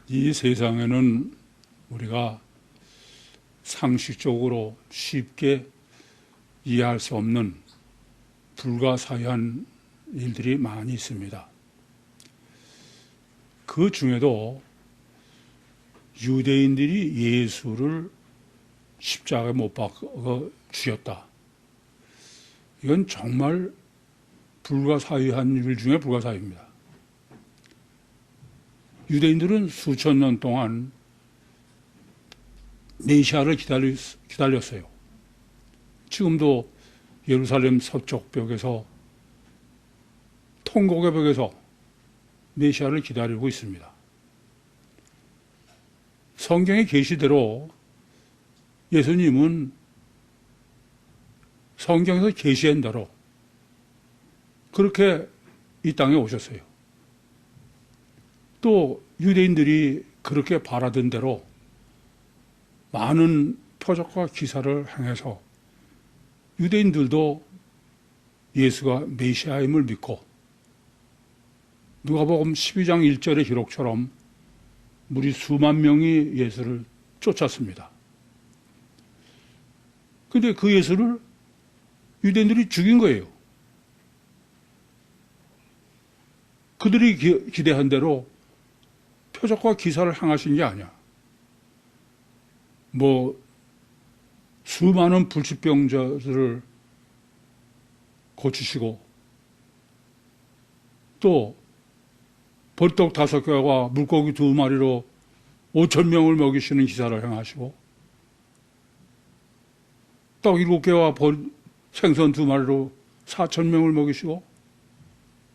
이 세상에는 우리가 상식적으로 쉽게 이해할 수 없는 불가사의한 일들이 많이 있습니다. 그 중에도 유대인들이 예수를 십자가에 못 박아 죽였다. 이건 정말 불가사의한 일 중에 불가사의입니다. 유대인들은 수천 년 동안 메시아를 기다렸어요. 지금도 예루살렘 서쪽 벽에서 통곡의 벽에서 메시아를 기다리고 있습니다. 성경의 계시대로 예수님은 성경에서 계시한 대로 그렇게 이 땅에 오셨어요. 또 유대인들이 그렇게 바라던 대로 많은 표적과 기사를 행해서 유대인들도 예수가 메시아임을 믿고 누가복음 12장 1절의 기록처럼 무리 수만 명이 예수를 쫓았습니다. 그런데 그 예수를 유대인들이 죽인 거예요. 그들이 기대한 대로 표적과 기사를 행하신 게 아니야. 수많은 불치병자들을 고치시고 또 벌떡 5개와 물고기 2마리로 5천 명을 먹이시는 기사를 행하시고 떡 7개와 생선 2마리로 4천 명을 먹이시고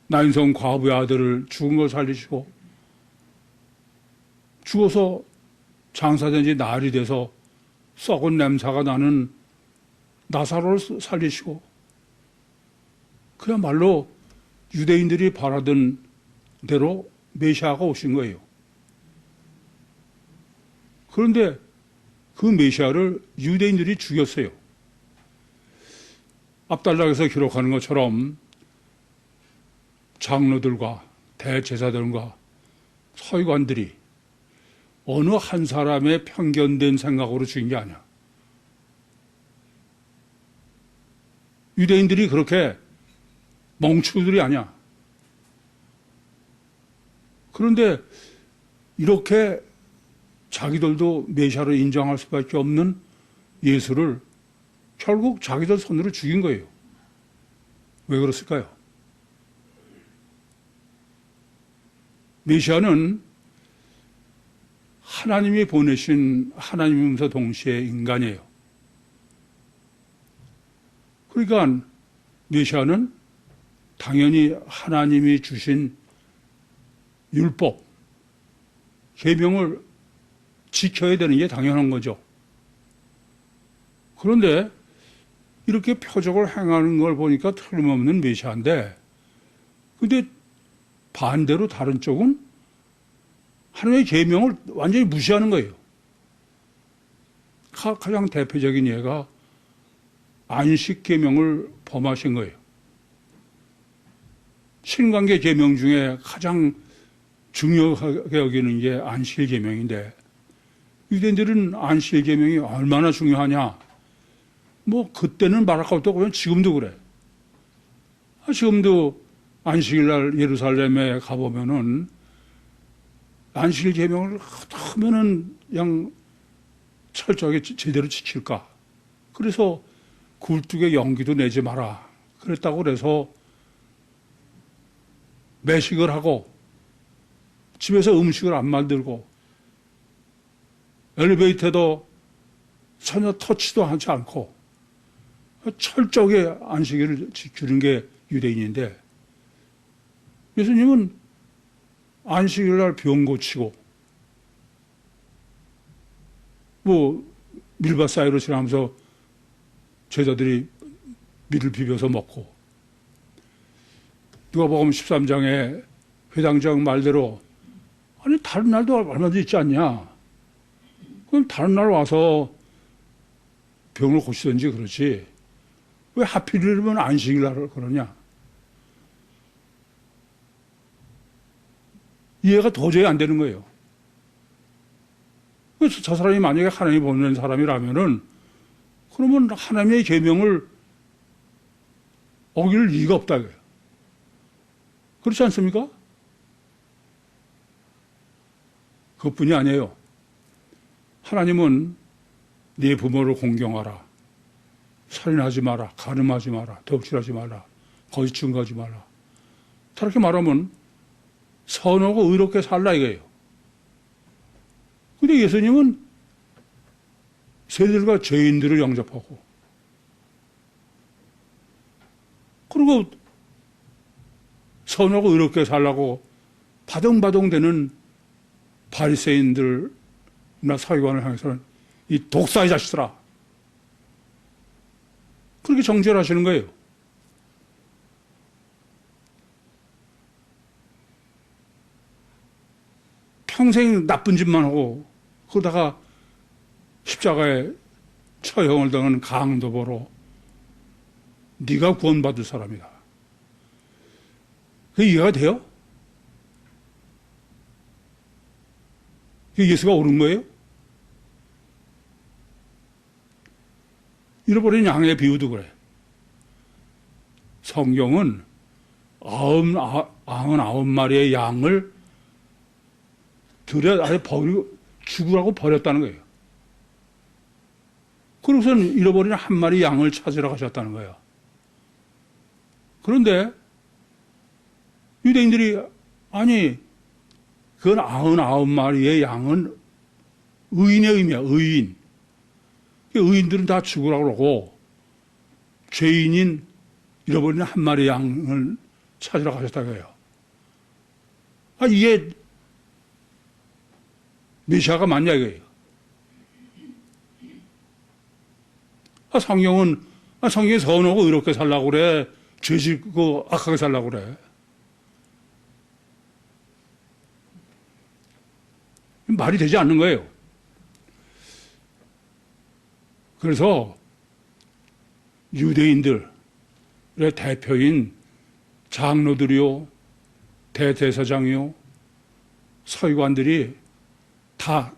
나인성 과부의 아들을 죽은 걸 살리시고 죽어서 장사된 지 날이 돼서 썩은 냄새가 나는 나사로를 살리시고 그야말로 유대인들이 바라던 대로 메시아가 오신 거예요. 그런데 그 메시아를 유대인들이 죽였어요. 앞달락에서 기록하는 것처럼 장로들과 대제사들과 서기관들이 어느 한 사람의 편견된 생각으로 죽인 게 아니야. 유대인들이 그렇게 멍충이들이 아니야. 그런데 이렇게 자기들도 메시아를 인정할 수밖에 없는 예수를 결국 자기들 손으로 죽인 거예요. 왜 그랬을까요? 메시아는 하나님이 보내신 하나님이면서 동시에 인간이에요. 그러니까 메시아는 당연히 하나님이 주신 율법, 계명을 지켜야 되는 게 당연한 거죠. 그런데 이렇게 표적을 행하는 걸 보니까 틀림없는 메시아인데, 근데 반대로 다른 쪽은 하나님의 계명을 완전히 무시하는 거예요. 가장 대표적인 예가 안식 계명을 범하신 거예요. 신관계 계명 중에 가장 중요하게 여기는 게 안식 계명인데 유대인들은 안식 계명이 얼마나 중요하냐? 그때는 말할 것도 없고 지금도 그래. 지금도 안식일 날 예루살렘에 가보면은 안식일 계명을 하면은 그냥 철저하게 제대로 지킬까? 그래서 굴뚝에 연기도 내지 마라. 그랬다고 그래서 매식을 하고 집에서 음식을 안 만들고 엘리베이터도 전혀 터치도 하지 않고 철저하게 안식일을 지키는 게 유대인인데 예수님은 안식일 날 병 고치고 밀밭 사이로 지나면서 제자들이 밀을 비벼서 먹고 누가복음 13장에 회당장 말대로 아니 다른 날도 얼마든지 있지 않냐. 그럼 다른 날 와서 병을 고치든지 그렇지. 왜 하필이면 안식일 날 그러냐. 이해가 도저히 안 되는 거예요. 저 사람이 만약에 하나님이 보낸 사람이라면은 그러면 하나님의 계명을 어길 리가 없다. 그렇지 않습니까? 그것뿐이 아니에요. 하나님은 네 부모를 공경하라. 살인하지 마라. 간음하지 마라. 덕질하지 마라. 거짓 증거하지 마라. 저렇게 말하면 선하고 의롭게 살라 이거예요. 근데 예수님은 세들과 죄인들을 영접하고 그리고 선하고 의롭게 살라고 바둥바둥대는 바리새인들이나 사회관을 향해서는 이 독사의 자식들아 그렇게 정죄하시는 거예요. 평생 나쁜 짓만 하고 그러다가 십자가에 처형을 당하는 강도보로 네가 구원받을 사람이다. 그게 이해가 돼요? 그게 예수가 옳은 거예요? 잃어버린 양의 비유도 그래. 성경은 99마리의 양을 들여 아예 버리고 죽으라고 버렸다는 거예요. 그러고서는 잃어버린 한 마리 양을 찾으러 가셨다는 거예요. 그런데 유대인들이 아니 그건 99마리의 양은 의인의 의미야. 의인. 의인들은 다 죽으라고 그러고 죄인인 잃어버린 한 마리 양을 찾으러 가셨다고 해요. 이게 메시아가 맞냐 이거예요. 성경이 선하고 의롭게 살라고 그래. 죄 짓고 악하게 살라고 그래. 말이 되지 않는 거예요. 그래서 유대인들의 대표인 장로들이요, 대제사장이요, 서기관들이 다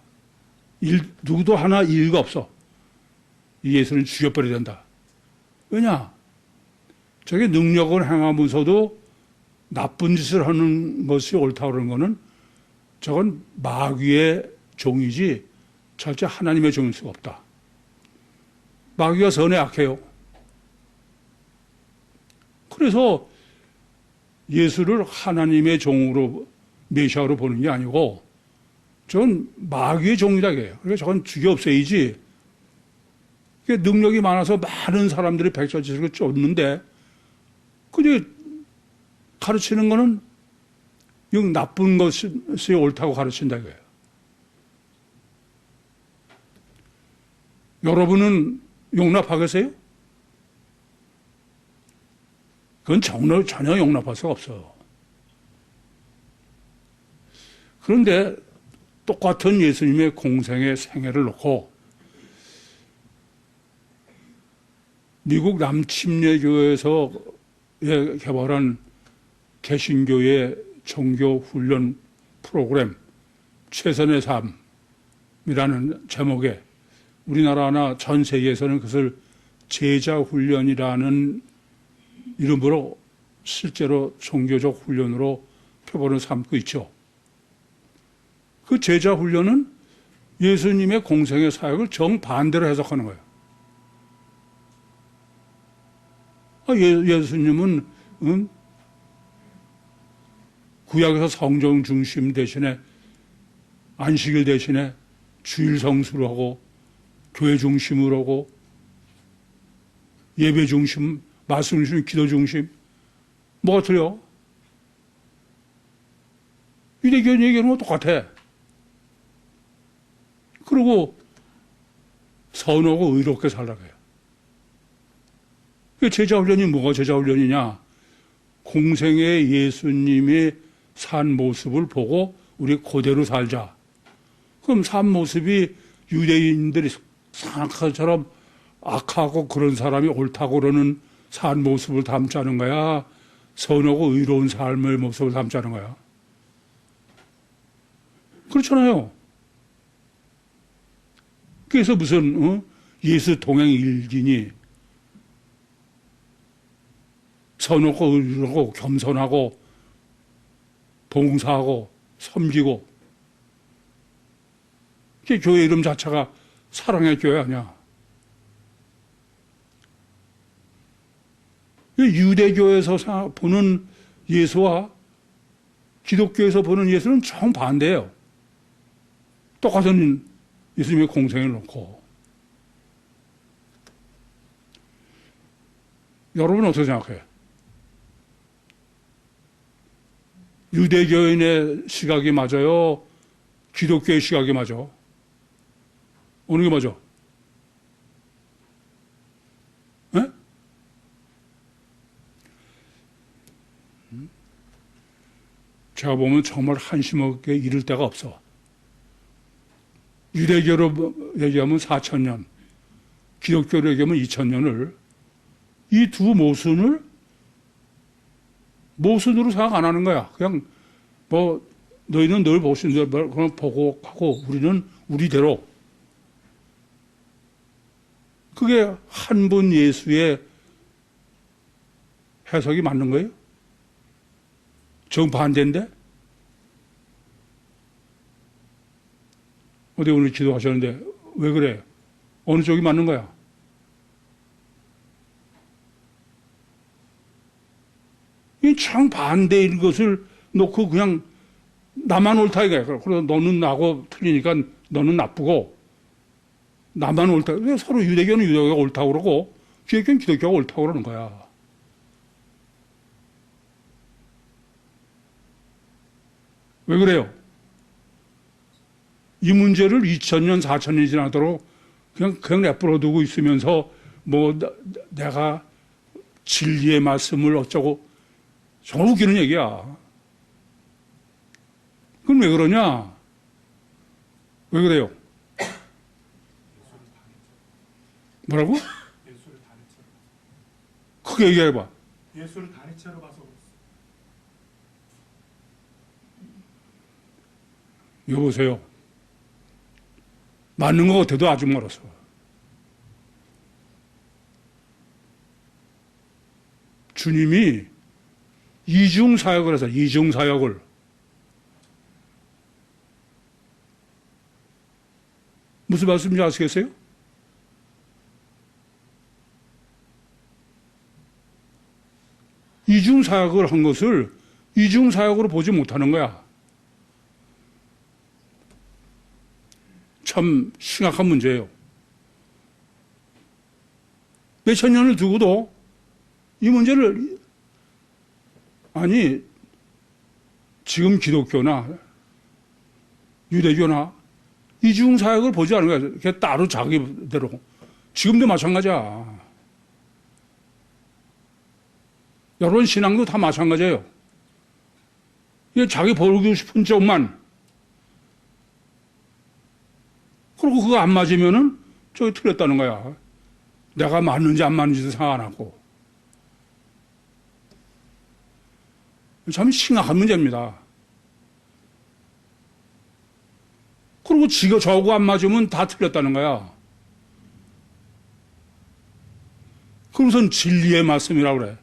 누구도 하나 일가 없어. 이 예수는 죽여버려야 된다. 왜냐? 저게 능력을 행하면서도 나쁜 짓을 하는 것이 옳다고 그러는 거는 저건 마귀의 종이지 절대 하나님의 종일 수가 없다. 마귀가 선에 악해요. 그래서 예수를 하나님의 종으로 메시아로 보는 게 아니고 저건 마귀의 종이다 이거예요. 그러니까 저건 죽여 없애야지. 능력이 많아서 많은 사람들이 백설지식을 쫓는데 그게 가르치는 거는 영 나쁜 것이 옳다고 가르친다 이거예요. 여러분은 용납하겠어요? 그건 전혀 용납할 수가 없어요. 그런데 똑같은 예수님의 공생의 생애를 놓고 미국 남침례교에서 개발한 개신교의 종교훈련 프로그램 최선의 삶이라는 제목에 우리나라나 전 세계에서는 그것을 제자훈련이라는 이름으로 실제로 종교적 훈련으로 표본을 삼고 있죠. 그 제자훈련은 예수님의 공생의 사역을 정반대로 해석하는 거예요. 예수님은 구약에서 성경 중심 대신에 안식일 대신에 주일 성수로 하고 교회 중심으로 하고 예배 중심, 말씀 중심, 기도 중심 뭐가 틀려? 유대교인 얘기하는 거 똑같아. 그리고 선하고 의롭게 살라고 해요. 제자훈련이 뭐가 제자훈련이냐? 공생의 예수님이 산 모습을 보고 우리 그대로 살자. 그럼 산 모습이 유대인들이 사는 것처럼 악하고 그런 사람이 옳다고 그러는 산 모습을 담자는 거야? 선하고 의로운 삶의 모습을 담자는 거야? 그렇잖아요. 그래서 무슨 예수 동행 일진이 선하고 의로고 겸손하고 봉사하고 섬기고, 그 교회 이름 자체가 사랑의 교회 아니야. 유대교에서 보는 예수와 기독교에서 보는 예수는 정반대예요. 똑같은 예수님의 공생을 놓고. 여러분은 어떻게 생각해요? 유대교인의 시각이 맞아요? 기독교의 시각이 맞아? 어느 게 맞아? 네? 제가 보면 정말 한심하게 이를 데가 없어. 유대교로 얘기하면 4,000년, 기독교로 얘기하면 2,000년을, 이 두 모순으로 생각 안 하는 거야. 그냥 뭐 너희는 늘 모순대로 그냥 보고 하고 우리는 우리대로. 그게 한 분 예수의 해석이 맞는 거예요? 정반대인데? 어디 오늘 기도하셨는데 왜 그래? 어느 쪽이 맞는 거야? 이 정반대인 것을 놓고 그냥 나만 옳다 이거야. 그래서 너는 나하고 틀리니까 너는 나쁘고 나만 옳다. 서로 유대교는 유대교가 옳다고 그러고 기독교는 기독교가 옳다고 그러는 거야. 왜 그래요? 이 문제를 2,000년, 4,000년이 지나도록 그냥 내버려 두고 있으면서 뭐 내가 진리의 말씀을 어쩌고 정말 웃기는 얘기야. 그건 왜 그러냐? 왜 그래요? 뭐라고? 예수를 다른 채로 크게 얘기해봐. 예수를 다른 채로 봐서 그렇습니다. 여보세요. 맞는 것 같아도 아직 멀었어. 주님이 이중사역을 해서 이중사역을 무슨 말씀인지 아시겠어요? 이중사역을 한 것을 이중사역으로 보지 못하는 거야. 참 심각한 문제예요. 몇천 년을 두고도 이 문제를 아니 지금 기독교나 유대교나 이중사역을 보지 않은 거야. 그게 따로 자기대로. 지금도 마찬가지야. 여러분 신앙도 다 마찬가지예요. 이게 자기 보고 싶은 쪽만. 그리고 그거 안 맞으면은 저기 틀렸다는 거야. 내가 맞는지 안 맞는지도 생각 안 하고. 참 심각한 문제입니다. 그리고 지가 저하고 안 맞으면 다 틀렸다는 거야. 그것은 진리의 말씀이라고 그래.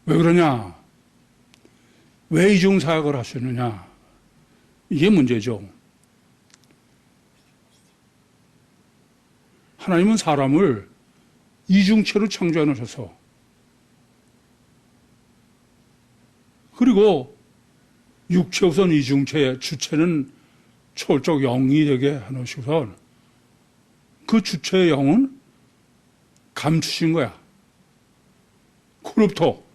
왜 그러냐? 왜 이중사역을 하시느냐? 이게 문제죠. 하나님은 사람을 이중체로 창조해 놓으셔서 그리고 육체 우선 이중체의 주체는 초월적 영이 되게 해놓으시고선 그 주체의 영은 감추신 거야. 그룹토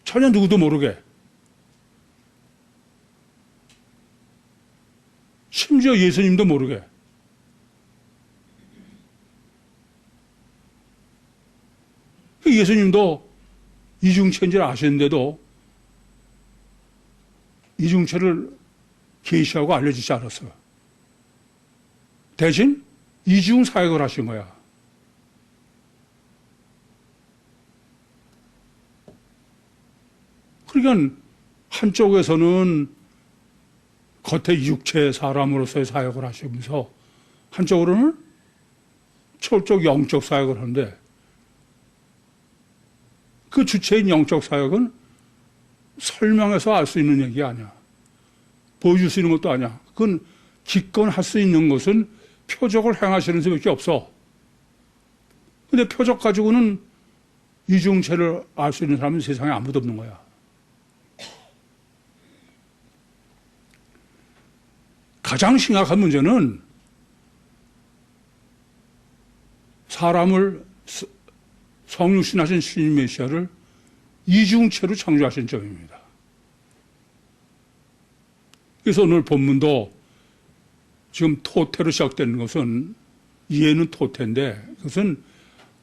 전혀 누구도 모르게 심지어 예수님도 모르게 예수님도 이중체인지 아시는데도 이중체를 계시하고 알려주지 않았어요. 대신 이중사역을 하신 거야. 그러니까 그러니까 한쪽에서는 겉에 육체 사람으로서의 사역을 하시면서 한쪽으로는 철저히 영적 사역을 하는데 그 주체인 영적 사역은 설명해서 알 수 있는 얘기가 아니야. 보여줄 수 있는 것도 아니야. 그건 기껏 할 수 있는 것은 표적을 행하시는 수밖에 없어. 근데 표적 가지고는 이중체를 알 수 있는 사람은 세상에 아무도 없는 거야. 가장 심각한 문제는 사람을 성육신하신 주님 메시아를 이중체로 창조하신 점입니다. 그래서 오늘 본문도 지금 토태로 시작되는 것은 이해는 토태인데 그것은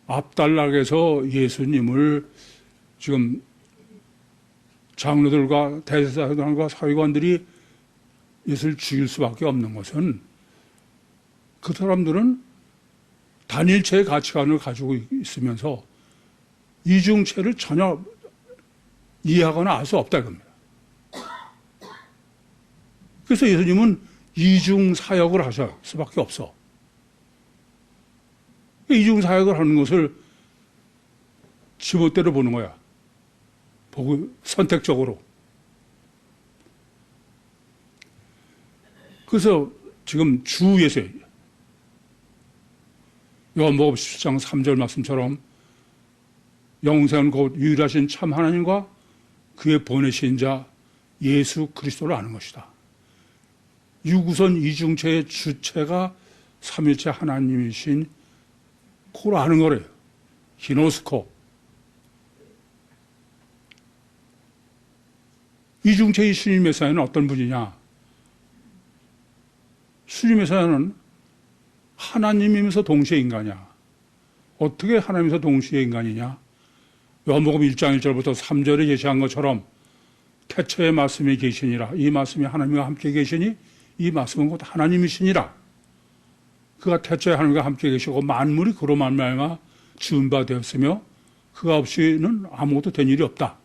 앞단락에서 예수님을 지금 장로들과 대제사장과 사회관들이 예수를 죽일 수밖에 없는 것은 그 사람들은 단일체의 가치관을 가지고 있으면서 이중체를 전혀 이해하거나 알 수 없다 이겁니다. 그래서 예수님은 이중 사역을 하실 수밖에 없어. 이중 사역을 하는 것을 지멋대로 보는 거야. 보고 선택적으로. 그래서 지금 주 예수 요한복음 17장 3절 말씀처럼 영생은 곧 유일하신 참 하나님과 그의 보내신 자 예수 그리스도를 아는 것이다. 유구선 이중체의 주체가 삼일체 하나님이신 그걸 아는 거래요. 히노스코. 이중체의 신임 메시아는 어떤 분이냐? 신임 메시아는 하나님이면서 동시에 인간이야. 어떻게 하나님이면서 동시에 인간이냐? 요한복음 1장 1절부터 3절에 제시한 것처럼 태초에 말씀이 계시니라. 이 말씀이 하나님과 함께 계시니 이 말씀은 곧 하나님이시니라. 그가 태초에 하나님과 함께 계시고 만물이 그로 말미암아 지은 바 되었으며 그가 없이는 아무것도 된 일이 없다.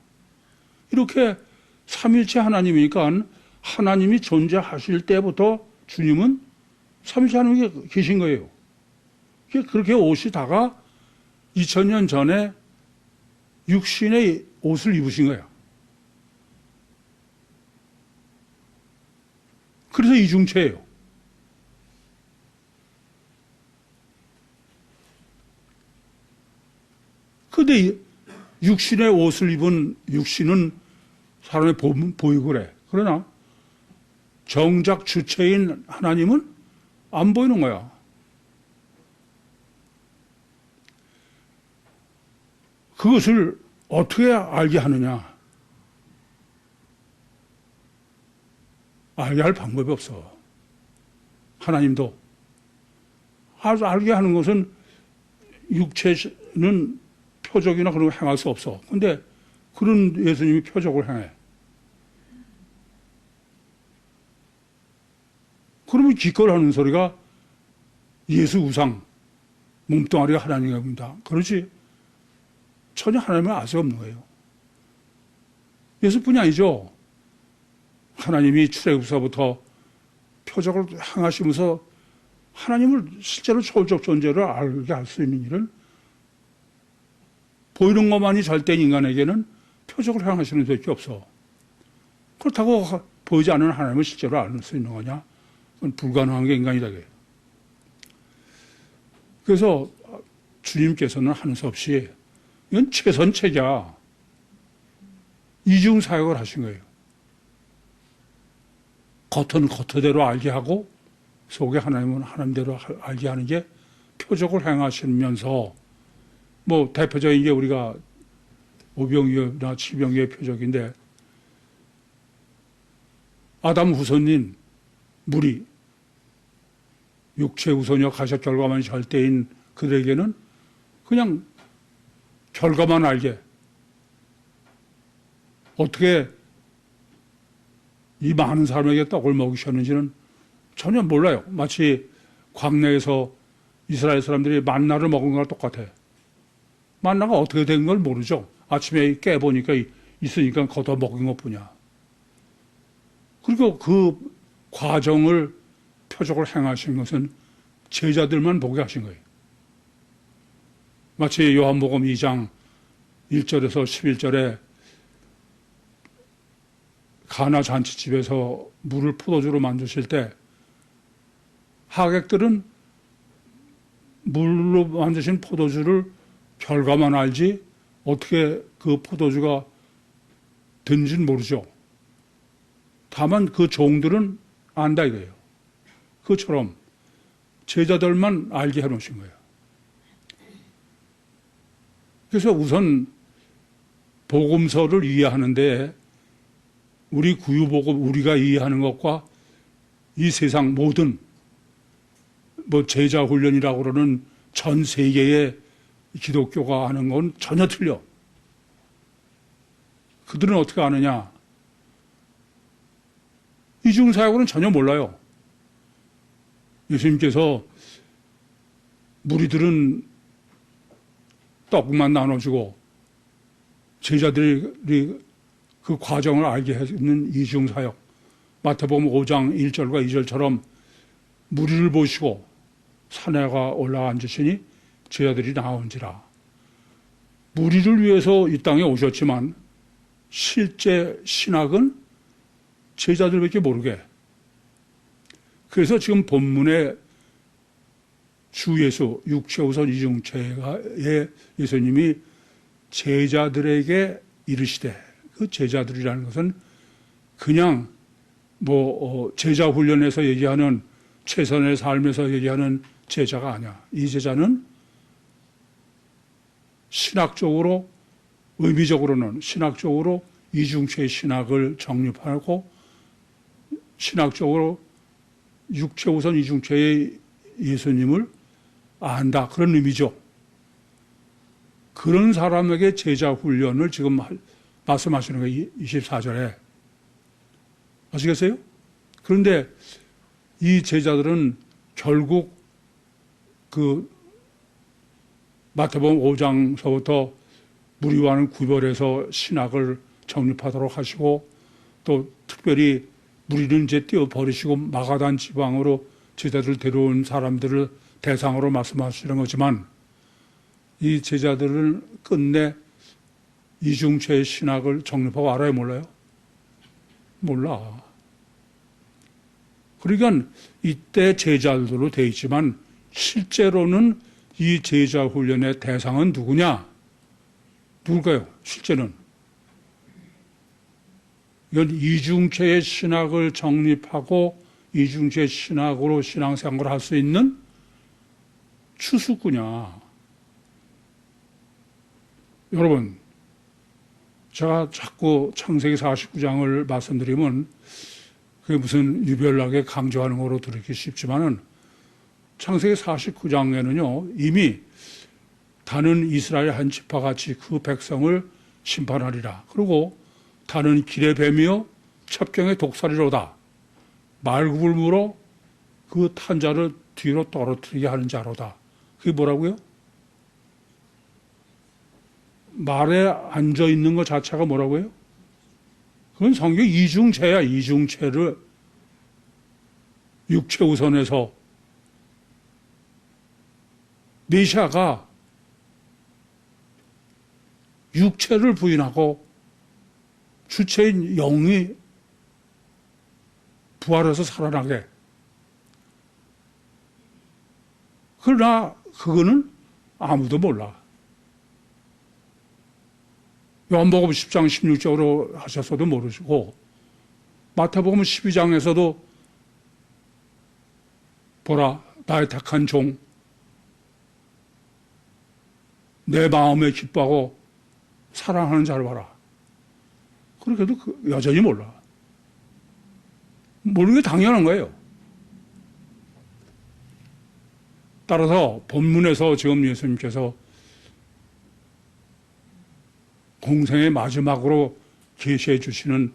이렇게 삼일체 하나님이니까 하나님이 존재하실 때부터 주님은 삼일체 하나님이 계신 거예요. 그렇게 오시다가 2000년 전에 육신의 옷을 입으신 거야. 그래서 이중체예요. 그런데 육신의 옷을 입은 육신은 사람의 보이고 그래. 그러나 정작 주체인 하나님은 안 보이는 거야. 그것을 어떻게 알게 하느냐? 알게 할 방법이 없어. 하나님도. 알게 하는 것은 육체는 표적이나 그런 거 행할 수 없어. 근데 그런 예수님이 표적을 행해. 그러면 기껏 하는 소리가 예수 우상, 몸뚱아리가 하나님입니다. 그렇지? 전혀 하나님을 알 수 없는 거예요. 예수뿐이 아니죠. 하나님이 출애굽서부터 표적을 행하시면서 하나님을 실제로 초월적 존재를 알게 할 수 있는 일은 보이는 것만이 잘된 인간에게는 표적을 행하시는 수밖에 없어. 그렇다고 보이지 않는 하나님을 실제로 알 수 있는 거냐? 그건 불가능한 게 인간이다. 그래서 주님께서는 하는 수 없이 이건 최선책이야. 이중 사역을 하신 거예요. 겉은 겉대로 알게 하고 속에 하나님은 하나님대로 알게 하는 게 표적을 행하시면서 뭐 대표적인 게 우리가 오병이어나 치병이의 표적인데 아담 후손인 무리 육체 우선이요 가셔 결과만 절대인 그들에게는 그냥 결과만 알게 어떻게 이 많은 사람에게 떡을 먹이셨는지는 전혀 몰라요. 마치 광야에서 이스라엘 사람들이 만나를 먹은 거랑 똑같아. 만나가 어떻게 된 걸 모르죠. 아침에 깨보니까 있으니까 걷어 먹인 것뿐이야. 그리고 그 과정을 표적을 행하신 것은 제자들만 보게 하신 거예요. 마치 요한복음 2장 1절에서 11절에 가나 잔치집에서 물을 포도주로 만드실 때 하객들은 물로 만드신 포도주를 결과만 알지 어떻게 그 포도주가 된지는 모르죠. 다만 그 종들은 안다 이거예요. 그것처럼 제자들만 알게 해놓으신 거예요. 그래서 우선 복음서를 이해하는데 우리 구유복음 우리가 이해하는 것과 이 세상 모든 제자 훈련이라고 그러는 전 세계의 기독교가 하는 건 전혀 틀려. 그들은 어떻게 아느냐? 이중사역으로는 전혀 몰라요. 예수님께서 무리들은 떡만 나눠주고 제자들이 그 과정을 알게 해주는 이중사역. 마태복음 5장 1절과 2절처럼 무리를 보시고 산에가 올라가 앉으시니 제자들이 나온지라. 무리를 위해서 이 땅에 오셨지만 실제 신학은 제자들밖에 모르게. 그래서 지금 본문에 주 예수, 육체우선 이중체의 예수님이 제자들에게 이르시되, 그 제자들이라는 것은 그냥 제자 훈련에서 얘기하는 최선의 삶에서 얘기하는 제자가 아니야. 이 제자는 신학적으로, 의미적으로는 신학적으로 이중체의 신학을 정립하고 신학적으로 육체우선 이중체의 예수님을 안다. 그런 의미죠. 그런 사람에게 제자 훈련을 지금 말씀하시는 거예요. 24절에. 아시겠어요? 그런데 이 제자들은 결국 그 마태복음 5장서부터 무리와는 구별해서 신학을 정립하도록 하시고 또 특별히 무리는 이제 띄어버리시고 마가단 지방으로 제자들을 데려온 사람들을 대상으로 말씀하시는 거지만 이 제자들은 끝내 이중체의 신학을 정립하고 알아요, 몰라요? 몰라. 그러니까 이때 제자들로 돼 있지만 실제로는 이 제자 훈련의 대상은 누구냐? 누굴까요? 실제는. 이건 이중체의 신학을 정립하고 이중체 신학으로 신앙생활을 할 수 있는 추수꾼이야. 여러분, 제가 자꾸 창세기 49장을 말씀드리면 그게 무슨 유별나게 강조하는 거로 들으기 쉽지만은 창세기 49장에는요, 이미 다는 이스라엘 한 지파같이 그 백성을 심판하리라. 그리고 다는 길의 뱀이요 첩경의 독사리로다. 말굽을 물어 그 탄자를 뒤로 떨어뜨리게 하는 자로다. 그게 뭐라고요? 말에 앉아 있는 것 자체가 뭐라고요? 그건 성경 이중체야. 이중체를 육체 우선에서 메시아가 육체를 부인하고 주체인 영이 부활해서 살아나게. 그러나 그거는 아무도 몰라. 요한복음 10장 16절로 하셨어도 모르시고 마태복음 12장에서도 보라 나의 택한 종 내 마음에 기뻐하고 사랑하는 자를 봐라. 그렇게도 여전히 몰라. 모르는 게 당연한 거예요. 따라서 본문에서 지금 예수님께서 공생의 마지막으로 계시해 주시는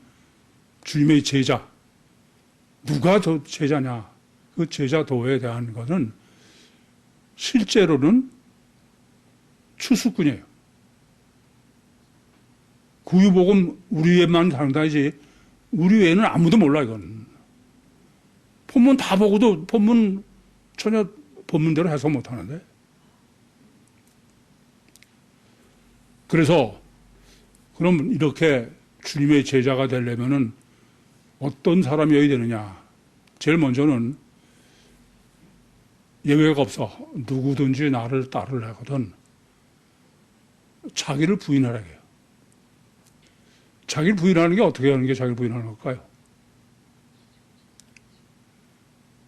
주님의 제자, 누가 저 제자냐? 그 제자도에 대한 것은 실제로는 추수꾼이에요. 구유복음 우리에만 상당이지 우리 외에는 아무도 몰라 이건. 본문 다 보고도 본문 전혀 본문대로 해석 못하는데. 그래서 그럼 이렇게 주님의 제자가 되려면은 어떤 사람이어야 되느냐. 제일 먼저는 예외가 없어. 누구든지 나를 따르려거든 자기를 부인하라고 해요. 자기를 부인하는 게 어떻게 하는 게 자기를 부인하는 걸까요?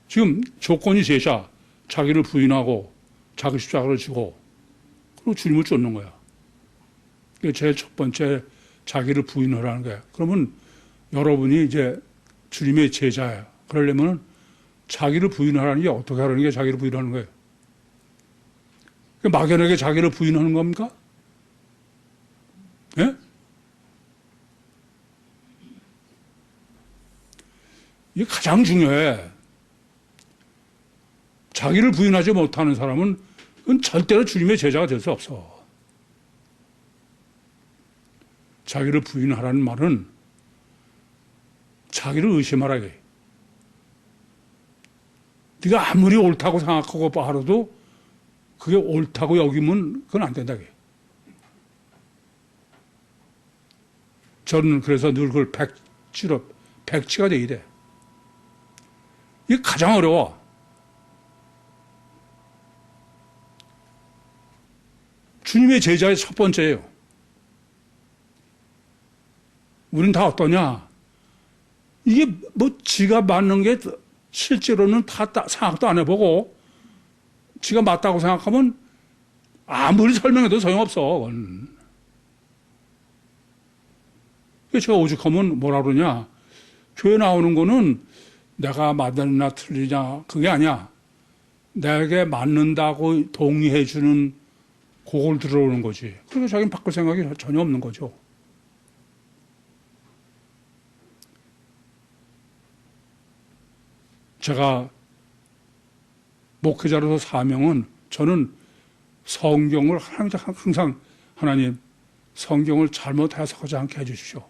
지금 조건이 셋이야. 자기를 부인하고 자기 십자가를 지고 그리고 주님을 쫓는 거야. 이게 제일 첫 번째 자기를 부인하라는 거야. 그러면 여러분이 이제 주님의 제자야. 그러려면 자기를 부인하라는 게 어떻게 하라는 게 자기를 부인하는 거예요. 막연하게 자기를 부인하는 겁니까? 예? 이게 가장 중요해. 자기를 부인하지 못하는 사람은 그건 절대로 주님의 제자가 될 수 없어. 자기를 부인하라는 말은 자기를 의심하라게. 네가 아무리 옳다고 생각하고 하러도 그게 옳다고 여기면 그건 안 된다게. 저는 그래서 늘 그걸 백치가 돼야 돼. 이게 가장 어려워. 주님의 제자의 첫 번째예요. 우린 다 어떠냐? 이게 뭐 지가 맞는 게 실제로는 다 생각도 안 해보고 지가 맞다고 생각하면 아무리 설명해도 소용없어. 그건. 제가 오죽하면 뭐라 그러냐? 교회 나오는 거는 내가 맞느냐 틀리냐 그게 아니야. 내게 맞는다고 동의해 주는 그걸 들어오는 거지. 그래서 자기는 바꿀 생각이 전혀 없는 거죠. 제가 목회자로서 사명은 저는 성경을 항상 하나님 성경을 잘못 해석하지 않게 해주십시오.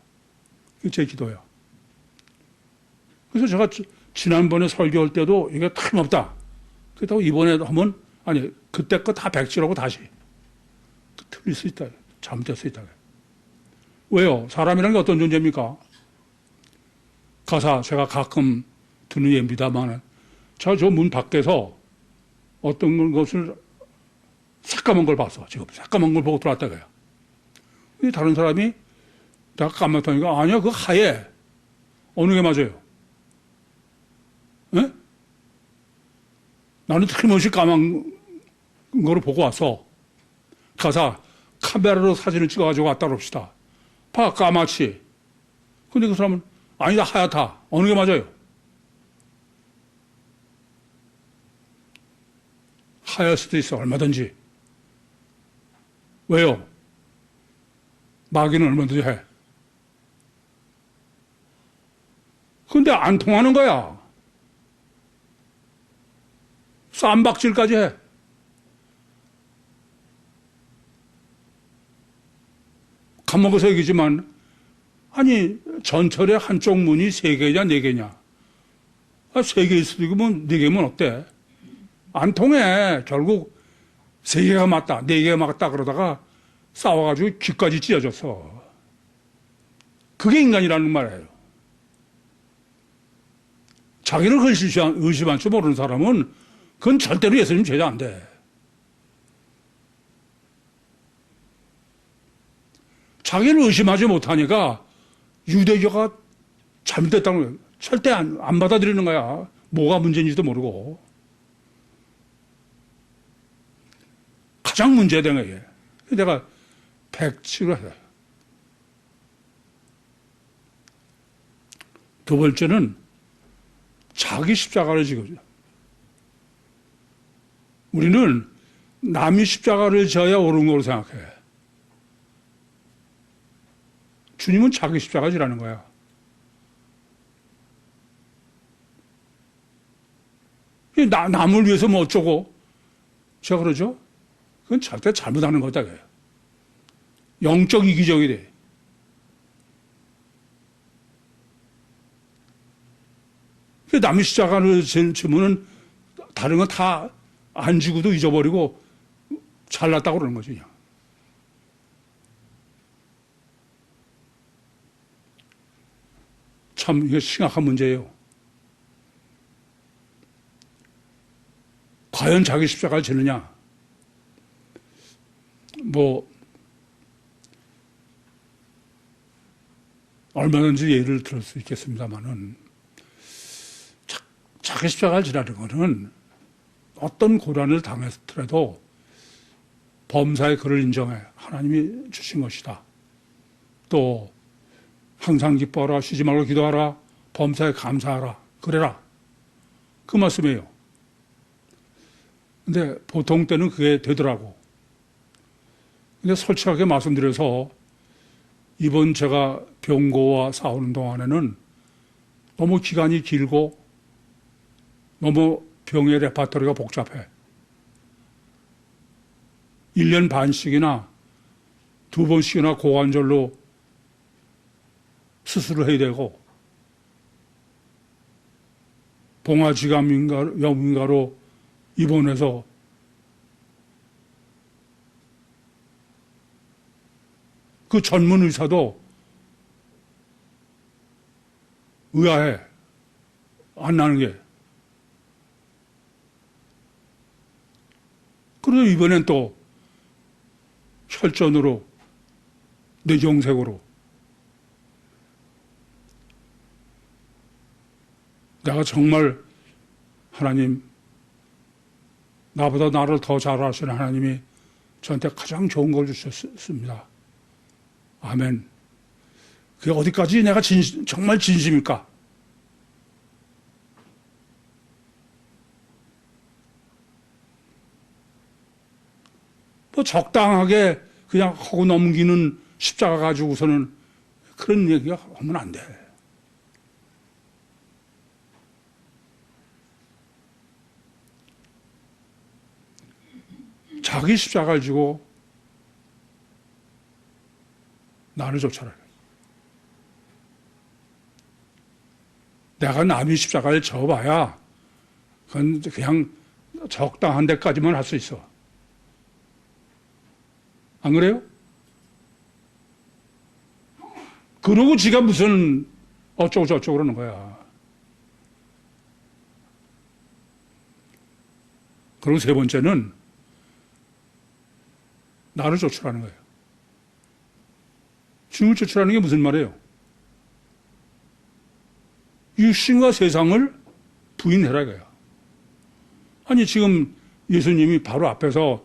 그게 제 기도예요. 그래서 제가 지난번에 설교할 때도 이게 틀림없다. 그렇다고 이번에도 하면 아니 그때 거 다 백지라고 다시 틀릴 수 있다. 잘못될 수 있다. 왜요? 사람이라는 게 어떤 존재입니까? 가사 제가 가끔 듣는 예입니다만 제가 저 문 밖에서 어떤 것을 새까만 걸 봤어. 지금 새까만 걸 보고 들어왔다고요. 다른 사람이 내가 까맣다니까 아니야 그거 하얘. 어느 게 맞아요? 에? 나는 틀림없이 까만 거를 보고 왔어. 가사 카메라로 사진을 찍어가지고 왔다 그럽시다. 봐 까맣지. 근데 그 사람은 아니다 하얗다. 어느 게 맞아요? 하얄 수도 있어 얼마든지. 왜요? 마귀는 얼마든지 해. 근데 안 통하는 거야. 쌈박질까지 해. 감옥에서 얘기지만 아니 전철의 한쪽 문이 3개냐 4개냐 3개일 수도 있고 뭐 4개면 어때? 안 통해. 결국 3개가 맞다 4개가 맞다 그러다가 싸워가지고 귀까지 찢어졌어. 그게 인간이라는 말이에요. 자기를 의심할 줄 모르는 사람은 그건 절대로 예수님 제자 안 돼. 자기를 의심하지 못하니까 유대교가 잘못됐다는 거예요. 절대 안 받아들이는 거야. 뭐가 문제인지도 모르고. 가장 문제된 거예요. 내가 백치를 해요. 두 번째는 자기 십자가를 지고. 우리는 남이 십자가를 져야 옳은 거로 생각해. 주님은 자기 십자가 지라는 거야. 남을 위해서 뭐 어쩌고. 제가 그러죠? 그건 절대 잘못하는 거다. 영적 이기적이 돼. 남이 십자가를 지면은 다른 건 다 안 지고도 잊어버리고 잘났다고 그러는 거죠. 그냥. 참 이게 심각한 문제예요. 과연 자기 십자가를 지느냐? 뭐 얼마든지 예를 들을 수 있겠습니다만은 자기 십자가를 지라는 것은 어떤 고난을 당했더라도 범사의 그를 인정해 하나님이 주신 것이다. 또 항상 기뻐하라, 쉬지 말고 기도하라, 범사에 감사하라, 그래라. 그 말씀이에요. 근데 보통 때는 그게 되더라고. 근데 솔직하게 말씀드려서 이번 제가 병고와 싸우는 동안에는 너무 기간이 길고 너무 병의 레파토리가 복잡해. 1년 반씩이나 2번씩이나 고관절로 수술을 해야 되고 봉화지감염인가로 입원해서 그 전문 의사도 의아해. 안 나는 게. 그래서 이번엔 또 혈전으로 뇌경색으로 내가 정말 하나님, 나보다 나를 더 잘 아시는 하나님이 저한테 가장 좋은 걸 주셨습니다. 아멘. 그게 어디까지 내가 정말 진심일까? 뭐 적당하게 그냥 하고 넘기는 십자가 가지고서는 그런 얘기가 하면 안 돼. 자기 십자가를 지고 나를 쫓아라. 내가 남의 십자가를 져봐야 그건 그냥 적당한 데까지만 할 수 있어. 안 그래요? 그러고 지가 무슨 어쩌고 저쩌고 그러는 거야. 그리고 세 번째는 나를 쫓으라는 거예요. 주님을 쫓으라는 게 무슨 말이에요? 육신과 세상을 부인해라 이거야. 아니 지금 예수님이 바로 앞에서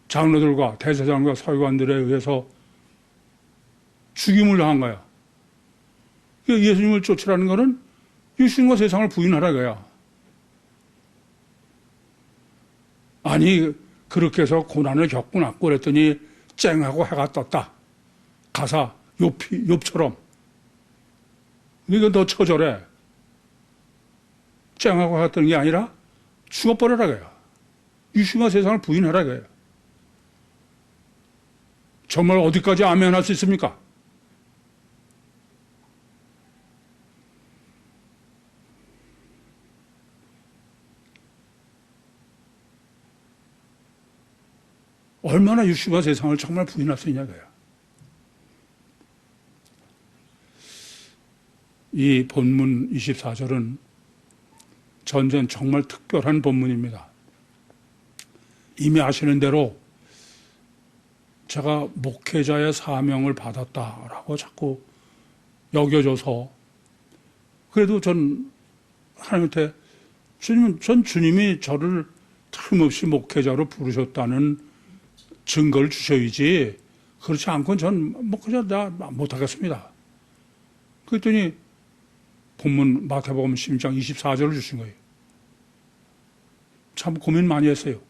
장로들과 대제사장과 서기관들에 의해서 죽임을 당한 거야. 예수님을 쫓으라는 것은 육신과 세상을 부인하라 이거야. 아니 그렇게 해서 고난을 겪고 났고 그랬더니 쨍하고 해가 떴다. 가사 욥처럼. 이거 더 처절해. 쨍하고 해가 뜨는 게 아니라 죽어버려라 이거야. 육신과 세상을 부인하라 이거야. 정말 어디까지 아멘 할 수 있습니까? 얼마나 육신과 세상을 정말 부인할 수 있냐고요. 이 본문 24절은 전전 정말 특별한 본문입니다. 이미 아시는 대로 제가 목회자의 사명을 받았다라고 자꾸 여겨줘서 그래도 전 하나님한테 전 주님이 저를 틀림없이 목회자로 부르셨다는 증거를 주셔야지 그렇지 않고는 전 목회자 나 못하겠습니다. 그랬더니 본문 마태복음 16장 24절을 주신 거예요. 참 고민 많이 했어요.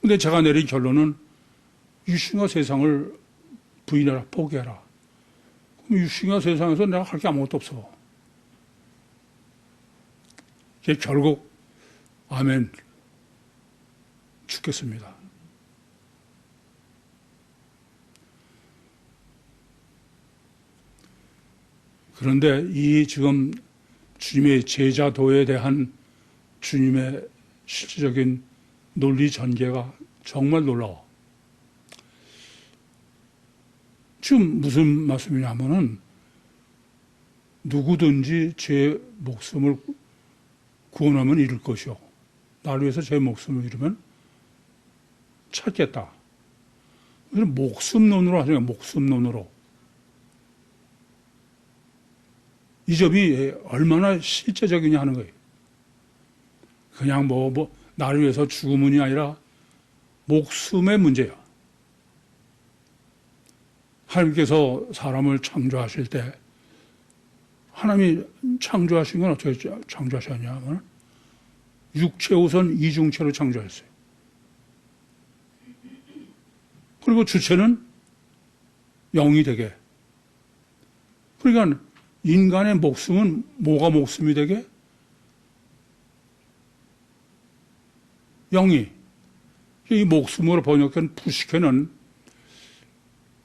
근데 제가 내린 결론은 육신과 세상을 부인해라, 포기해라. 그럼 육신과 세상에서 내가 할 게 아무것도 없어. 결국 아멘 죽겠습니다. 그런데 이 지금 주님의 제자도에 대한 주님의 실질적인 논리 전개가 정말 놀라워. 지금 무슨 말씀이냐면은 누구든지 제 목숨을 구원하면 잃을 것이요. 나를 위해서 제 목숨을 잃으면 찾겠다. 그래서 목숨론으로 하잖아요. 목숨론으로. 이 점이 얼마나 실제적이냐 하는 거예요. 그냥 나를 위해서 죽음이 아니라 목숨의 문제야. 하나님께서 사람을 창조하실 때 하나님이 창조하신 건 어떻게 창조하셨냐면 육체 우선 이중체로 창조했어요. 그리고 주체는 영이 되게. 그러니까 인간의 목숨은 뭐가 목숨이 되게? 영이. 이 목숨으로 번역한 푸시케는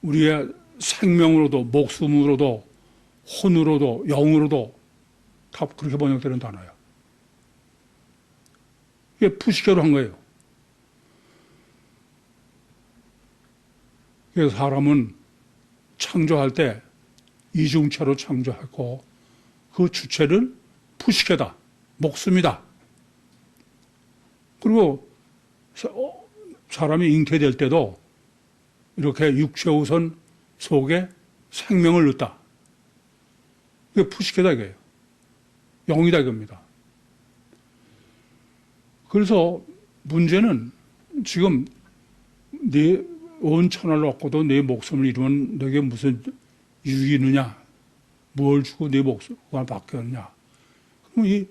우리의 생명으로도 목숨으로도 혼으로도 영으로도 다 그렇게 번역되는 단어예요. 이게 푸시케로 한 거예요. 그래서 사람은 창조할 때 이중체로 창조했고 그 주체는 푸시케다. 목숨이다. 그리고 사람이 잉태될 때도 이렇게 육체우선 속에 생명을 넣었다. 이게 푸시케다 이거예요. 영이다 이겁니다. 그래서 문제는 지금 네 온 천하를 얻고도 네 목숨을 잃으면 너에게 무슨 유익이 있느냐? 뭘 주고 네 목숨을 바뀌었냐? 그럼 이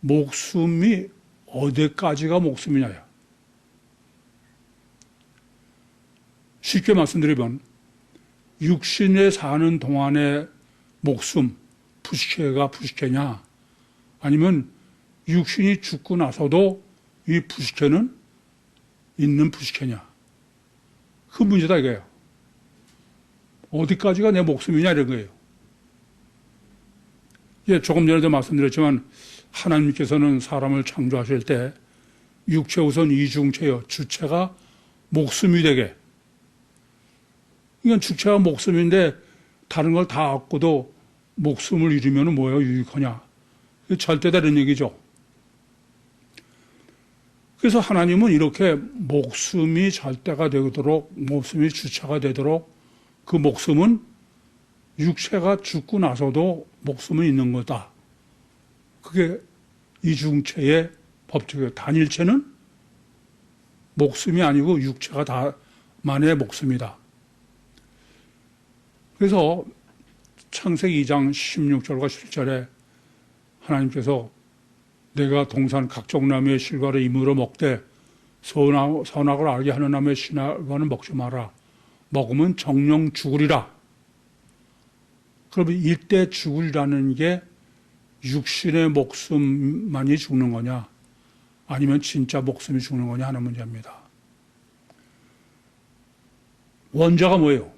목숨이 어디까지가 목숨이냐야. 쉽게 말씀드리면 육신에 사는 동안의 목숨, 푸시케가 푸시케냐? 아니면 육신이 죽고 나서도 이 푸시케는 있는 푸시케냐? 그 문제다 이거예요. 어디까지가 내 목숨이냐 이런 거예요. 예, 조금 전에도 말씀드렸지만 하나님께서는 사람을 창조하실 때 육체 우선 이중체요. 주체가 목숨이 되게. 이건 주체가 목숨인데 다른 걸 다 얻고도 목숨을 잃으면 뭐예요? 유익하냐? 절대 다른 얘기죠. 그래서 하나님은 이렇게 목숨이 절대가 되도록 목숨이 주체가 되도록 그 목숨은 육체가 죽고 나서도 목숨은 있는 거다. 그게 이중체의 법칙이에요. 단일체는 목숨이 아니고 육체가 다만의 목숨이다. 그래서 창세기 2장 16절과 17절에 하나님께서 내가 동산 각종 나무의 실과를 임으로 먹되 선악을 알게 하는 나무의 실과는 먹지 마라. 먹으면 정령 죽으리라. 그러면 이때 죽으리라는 게 육신의 목숨만이 죽는 거냐 아니면 진짜 목숨이 죽는 거냐 하는 문제입니다. 원자가 뭐예요?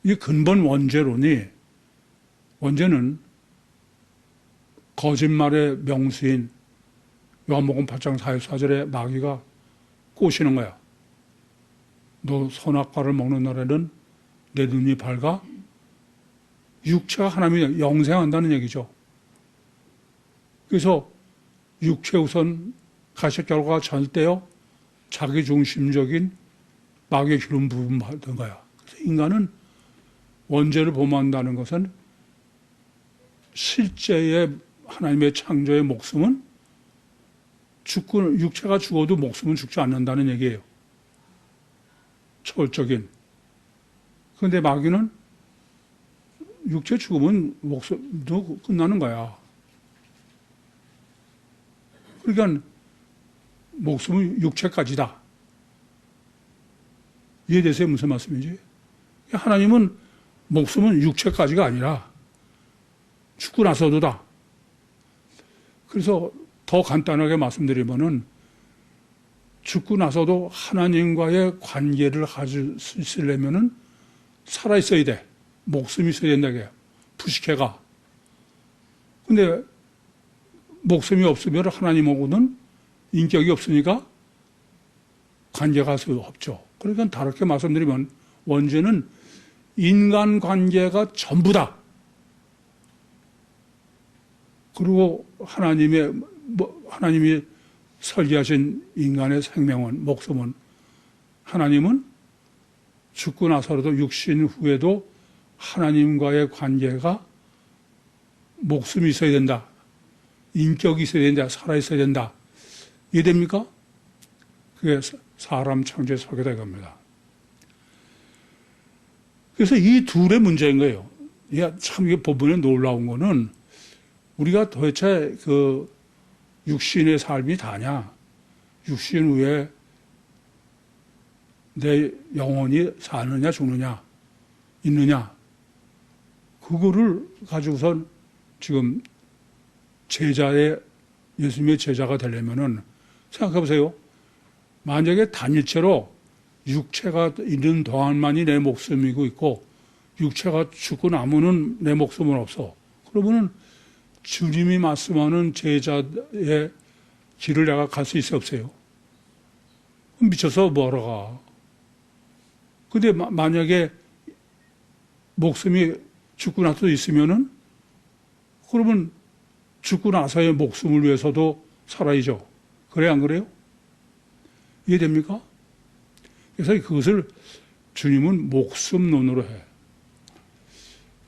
이 근본 원죄론이 원죄는 거짓말의 명수인 요한복음 8장 44절에 마귀가 꼬시는 거야. 너 선악과를 먹는 날에는 내 눈이 밝아? 육체가 하나님이 영생한다는 얘기죠. 그래서 육체 우선 가시결과가 절대요 자기중심적인 마귀의 기름 부분 받은 거야. 그래서 인간은 원죄를 범한다는 것은 실제의 하나님의 창조의 목숨은 육체가 죽어도 목숨은 죽지 않는다는 얘기예요. 초월적인. 그런데 마귀는 육체 죽으면 목숨도 끝나는 거야. 그러니까 목숨은 육체까지다. 이해되세요? 무슨 말씀인지? 하나님은 목숨은 육체까지가 아니라 죽고 나서도다. 그래서 더 간단하게 말씀드리면은 죽고 나서도 하나님과의 관계를 가질 수 있으려면은 살아있어야 돼. 목숨이 있어야 된다고요. 부식해가. 근데 목숨이 없으면 하나님하고는 인격이 없으니까 관계가 할 수 없죠. 그러니까 다르게 말씀드리면 원죄는 인간 관계가 전부다. 그리고 하나님이 설계하신 인간의 생명은, 목숨은, 하나님은 죽고 나서라도 육신 후에도 하나님과의 관계가 목숨이 있어야 된다. 인격이 있어야 된다. 살아있어야 된다. 이해됩니까? 그게 사람 창조의 설계다 이겁니다. 그래서 이 둘의 문제인 거예요. 참 이게 법문에 놀라운 거는 우리가 도대체 그 육신의 삶이 다냐? 육신 후에 내 영혼이 사느냐 죽느냐 있느냐? 그거를 가지고선 지금 예수님의 제자가 되려면은 생각해 보세요. 만약에 단일체로 육체가 있는 동안만이 내 목숨이고 있고 육체가 죽고 나면은 내 목숨은 없어. 그러면은 주님이 말씀하는 제자의 길을 내가 갈 수 있어 없어요? 미쳐서 뭐하러 가? 근데 만약에 목숨이 죽고 나서 있으면은 그러면 죽고 나서의 목숨을 위해서도 살아야죠. 그래 안 그래요? 이해됩니까? 그래서 그것을 주님은 목숨론으로 해.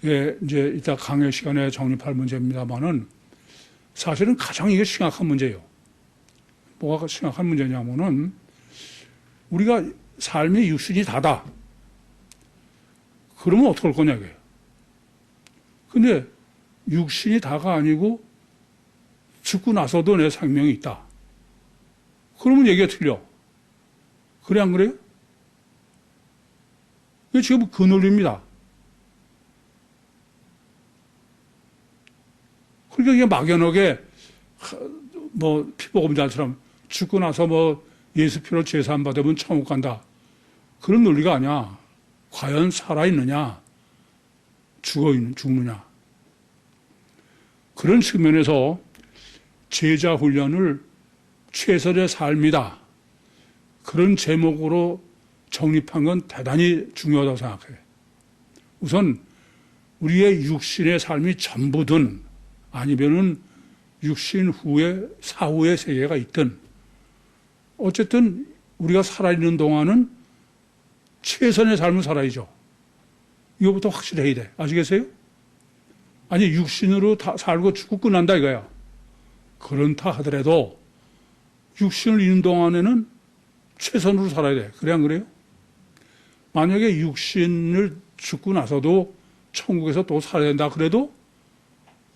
예, 이제 이따 강의 시간에 정립할 문제입니다만은 사실은 가장 이게 심각한 문제예요. 뭐가 심각한 문제냐면은 우리가 삶의 육신이 다다. 그러면 어떻게 할 거냐, 이게. 근데 육신이 다가 아니고 죽고 나서도 내 생명이 있다. 그러면 얘기가 틀려. 그래, 안 그래요? 이게 지금 그 논리입니다. 그러니까 이게 막연하게, 피보검자처럼 죽고 나서 예수 피로 제사함 받으면 천국 간다. 그런 논리가 아니야. 과연 살아있느냐? 죽느냐? 그런 측면에서 제자 훈련을 최선의 삶이다. 그런 제목으로 정립한 건 대단히 중요하다고 생각해요. 우선 우리의 육신의 삶이 전부든 아니면은 육신 후에 사후의 세계가 있든 어쨌든 우리가 살아있는 동안은 최선의 삶을 살아야죠. 이거부터 확실해야 돼. 아시겠어요? 아니 육신으로 다 살고 죽고 끝난다 이거야. 그렇다 하더라도 육신을 잃는 동안에는 최선으로 살아야 돼. 그래 안 그래요? 만약에 육신을 죽고 나서도 천국에서 또 살아야 된다 그래도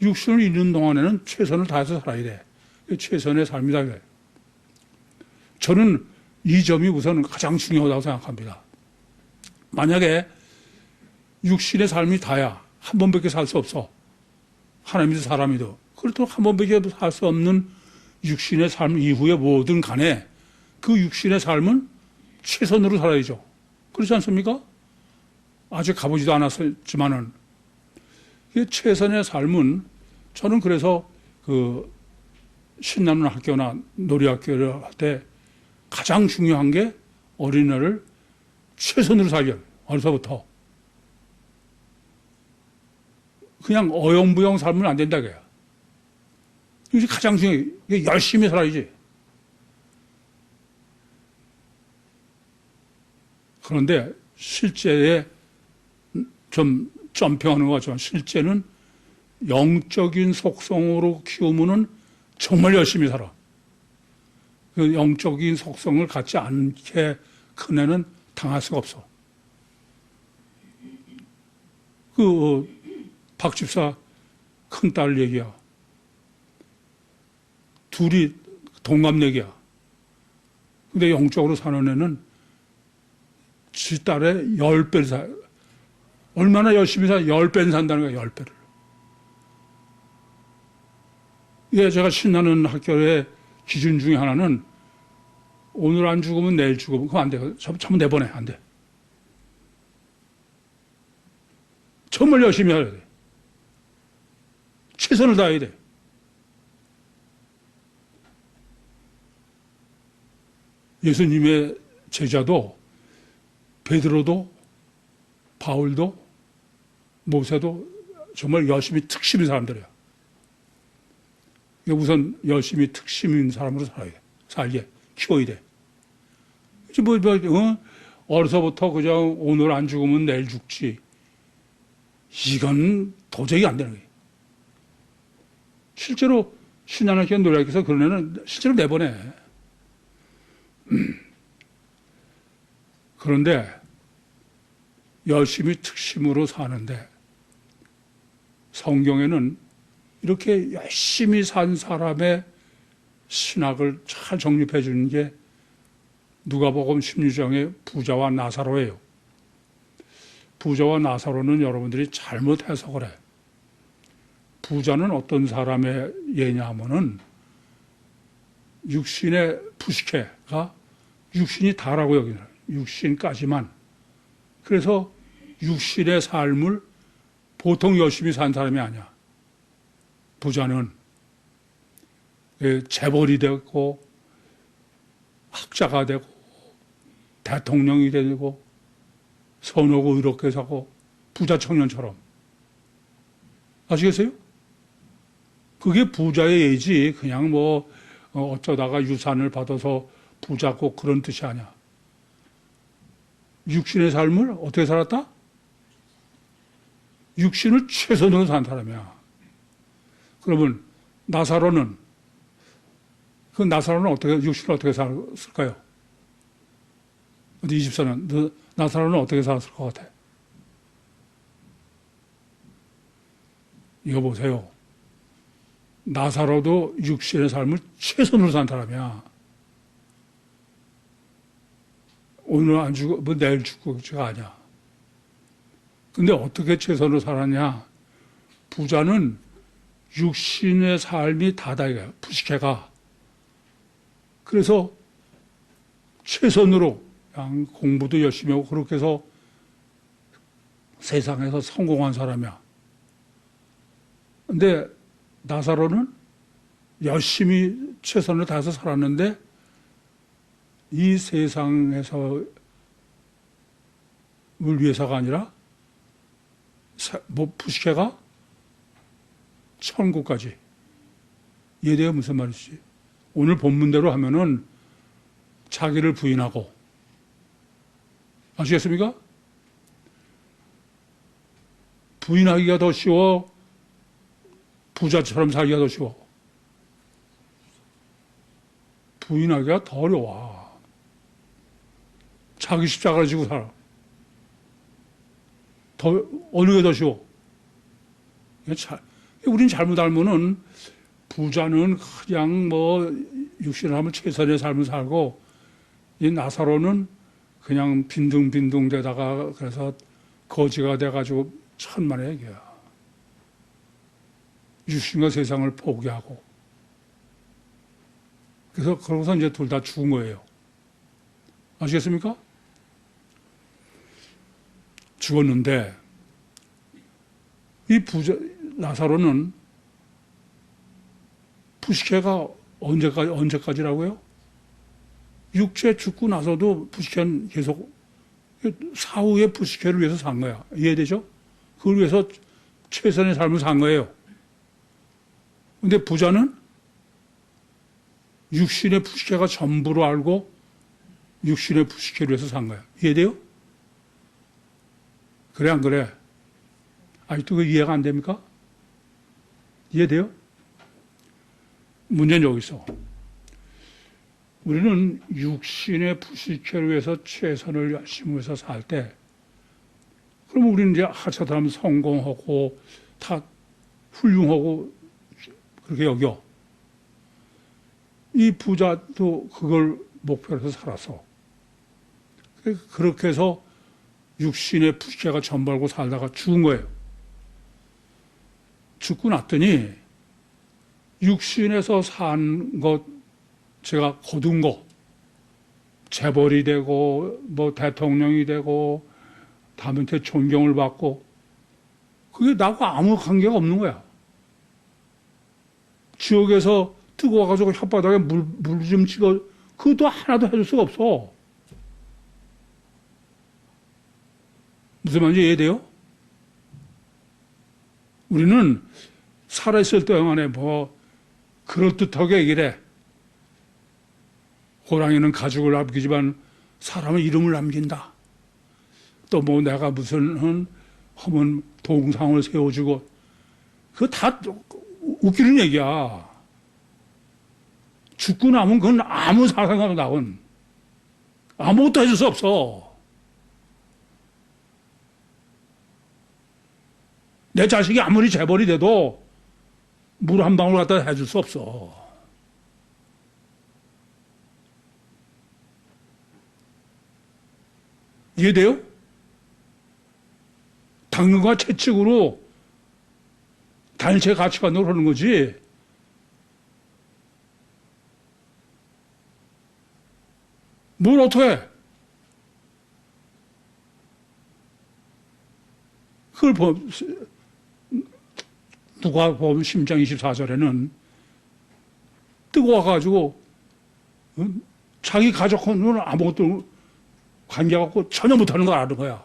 육신을 잃는 동안에는 최선을 다해서 살아야 돼. 최선의 삶이다. 그래. 저는 이 점이 우선 가장 중요하다고 생각합니다. 만약에 육신의 삶이 다야 한 번밖에 살 수 없어. 하나님이든 사람이든. 그렇다고 한 번밖에 살 수 없는 육신의 삶 이후에 뭐든 간에 그 육신의 삶은 최선으로 살아야죠. 그렇지 않습니까? 아직 가보지도 않았지만은 최선의 삶은 저는 그래서 그 신나는 학교나 놀이학교를 할 때 가장 중요한 게 어린애를 최선으로 살려. 어려서부터. 그냥 어영부영 살면 안 된다 그래요. 이게 가장 중요해. 열심히 살아야지. 그런데 실제에 좀 점평하는 것 같지만 실제는 영적인 속성으로 키우면은 정말 열심히 살아. 그 영적인 속성을 갖지 않게 큰 애는 당할 수가 없어. 박 집사 큰딸 얘기야. 둘이 동갑내기야. 근데 영적으로 사는 애는 지 딸의 10배를 사. 얼마나 열심히 사? 10배는 산다는 거야, 10배를. 예, 제가 신나는 학교의 기준 중에 하나는 오늘 안 죽으면 내일 죽으면 그거 안 돼. 전부 내보내. 안 돼. 정말 열심히 해야 돼. 최선을 다해야 돼. 예수님의 제자도 베드로도 바울도 모세도 정말 열심히 특심인 사람들이야. 우선 열심히 특심인 사람으로 살아야 돼. 살게 키워야 돼. 어려서부터 그냥 오늘 안 죽으면 내일 죽지. 이건 도저히 안 되는 거예요. 실제로 신한학교 노래학교에서 그런 애는 실제로 내보내. 그런데 열심히 특심으로 사는데 성경에는 이렇게 열심히 산 사람의 신학을 잘 정립해 주는 게 누가복음 16장의 부자와 나사로예요. 부자와 나사로는 여러분들이 잘못 해석을 해. 부자는 어떤 사람의 예냐 하면은 육신의 부식해가 육신이 다라고 여기는 육신까지만. 그래서 육신의 삶을 보통 열심히 산 사람이 아니야. 부자는 재벌이 되고 학자가 되고 대통령이 되고 선하고 의롭게 사고 부자 청년처럼. 아시겠어요? 그게 부자의 예지 그냥 뭐 어쩌다가 유산을 받아서 부자고 그런 뜻이 아니야. 육신의 삶을 어떻게 살았다? 육신을 최선으로 산 사람이야. 그러면 나사로는 어떻게 육신을 어떻게 살았을까요? 어디 24년 나사로는 어떻게 살았을 것 같아? 이거 보세요. 나사로도 육신의 삶을 최선으로 산 사람이야. 오늘 안 죽고 뭐 내일 죽고가 아니야. 근데 어떻게 최선으로 살았냐? 부자는 육신의 삶이 다다 이거야. 부식해가. 그래서 최선으로 그냥 공부도 열심히 하고 그렇게 해서 세상에서 성공한 사람이야. 근데 나사로는 열심히 최선을 다해서 살았는데 이 세상에서 을 위해서가 아니라 부식해가 천국까지. 이해돼요? 무슨 말이지? 오늘 본문대로 하면은 자기를 부인하고. 아시겠습니까? 부인하기가 더 쉬워? 부자처럼 살기가 더 쉬워? 부인하기가 더 어려워. 자기 십자가를 지고 살아. 어느 게 더 쉬워? 우린 잘못 알면은 부자는 그냥 뭐 육신을 하면 최선의 삶을 살고 이 나사로는 그냥 빈둥빈둥 되다가 그래서 거지가 돼가지고 천만의 얘기야. 육신과 세상을 포기하고. 그래서 그러고서 이제 둘 다 죽은 거예요. 아시겠습니까? 죽었는데 이 나사로는 부식해가 언제까지라고요? 육체 죽고 나서도 부식해는 계속 사후에 부식해를 위해서 산 거야. 이해되죠? 그걸 위해서 최선의 삶을 산 거예요. 근데 부자는 육신의 부식해가 전부로 알고 육신의 부식해를 위해서 산 거야. 이해돼요? 그래 안 그래? 아직도 그 이해가 안 됩니까? 이해돼요? 문제는 여기 있어. 우리는 육신의 부식회를 위해서 최선을 열심히 해서 살 때, 그러면 우리는 이제 하차하면 성공하고 다 훌륭하고 그렇게 여겨. 이 부자도 그걸 목표로 해서 살았어. 그렇게 해서 육신의 부식회가 전발고 살다가 죽은 거예요. 죽고 났더니 육신에서 산 것, 제가 거둔 거, 재벌이 되고 뭐 대통령이 되고 남한테 존경을 받고 그게 나하고 아무 관계가 없는 거야. 지옥에서 뜨거워가지고 혓바닥에 물 좀 찍어, 그것도 하나도 해줄 수가 없어. 무슨 말인지 이해돼요? 우리는 살아있을 동안에 그럴듯하게 얘기를 해. 호랑이는 가죽을 남기지만 사람은 이름을 남긴다. 또 내가 무슨 하면 동상을 세워주고, 그거 다 웃기는 얘기야. 죽고 나면 그건 아무 상상도 나온 아무것도 해줄 수 없어. 내 자식이 아무리 재벌이 돼도 물 한 방울 갖다 해줄 수 없어. 이해돼요? 당연과 채찍으로 단체 가치관으로 하는 거지. 뭘 어떻게 해? 그걸 누가 보면 심장 24절에는 뜨거워가지고 자기 가족하고는 아무것도 관계가 없고 전혀 못하는 걸 아는 거야.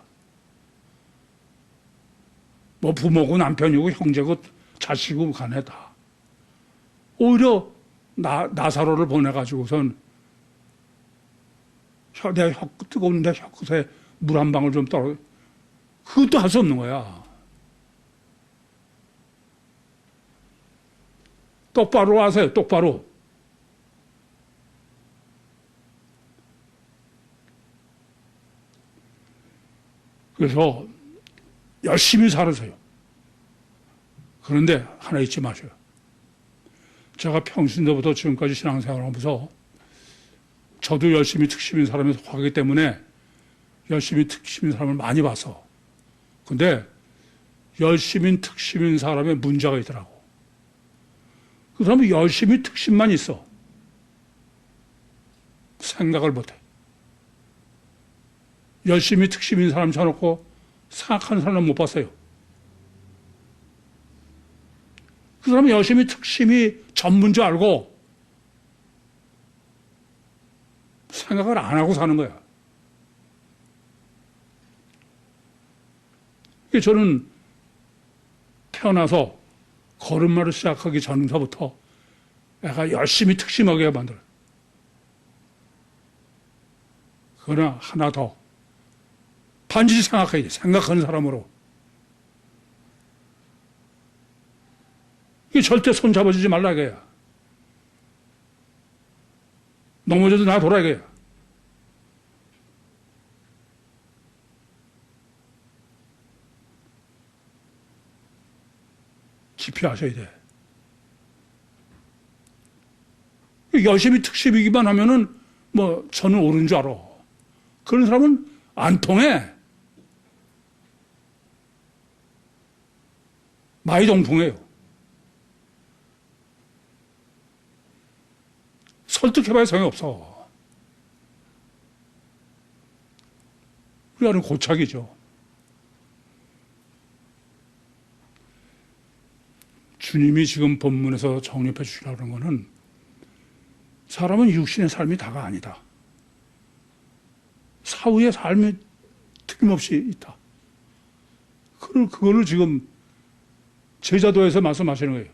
부모고 남편이고 형제고 자식이고 간에 다. 오히려 나사로를 보내가지고선 내 뜨거운데 혀끝에 물 한 방울 좀 떨어. 그것도 할 수 없는 거야. 똑바로 하세요. 똑바로. 그래서 열심히 살으세요. 그런데 하나 잊지 마세요. 제가 평신 때부터 지금까지 신앙생활을 하면서 저도 열심히 특심인 사람에 속하기 때문에 열심히 특심인 사람을 많이 봤어. 근데 열심히 특심인 사람의 문제가 있더라고. 그 사람은 열심히 특심만 있어. 생각을 못해. 열심히 특심인 사람 쳐놓고 생각하는 사람은 못 봤어요. 그 사람은 열심히 특심이 전문 줄 알고 생각을 안 하고 사는 거야. 저는 태어나서 걸음마를 시작하기 전서부터 내가 열심히 특심하게 만들어. 그러나 하나 더. 반드시 생각해야 돼. 생각하는 사람으로. 이게 절대 손 잡아주지 말라 이거야. 넘어져도 나 돌아 이거야. 깊이 하셔야 돼. 열심히 특심이기만 하면은 저는 옳은 줄 알아. 그런 사람은 안 통해. 마이동풍이에요. 설득해봐야 소용없어. 우리가는 고착이죠. 주님이 지금 본문에서 정립해 주시려고 하는 것은 사람은 육신의 삶이 다가 아니다. 사후의 삶이 틀림없이 있다. 그거를 지금 제자도에서 말씀하시는 거예요.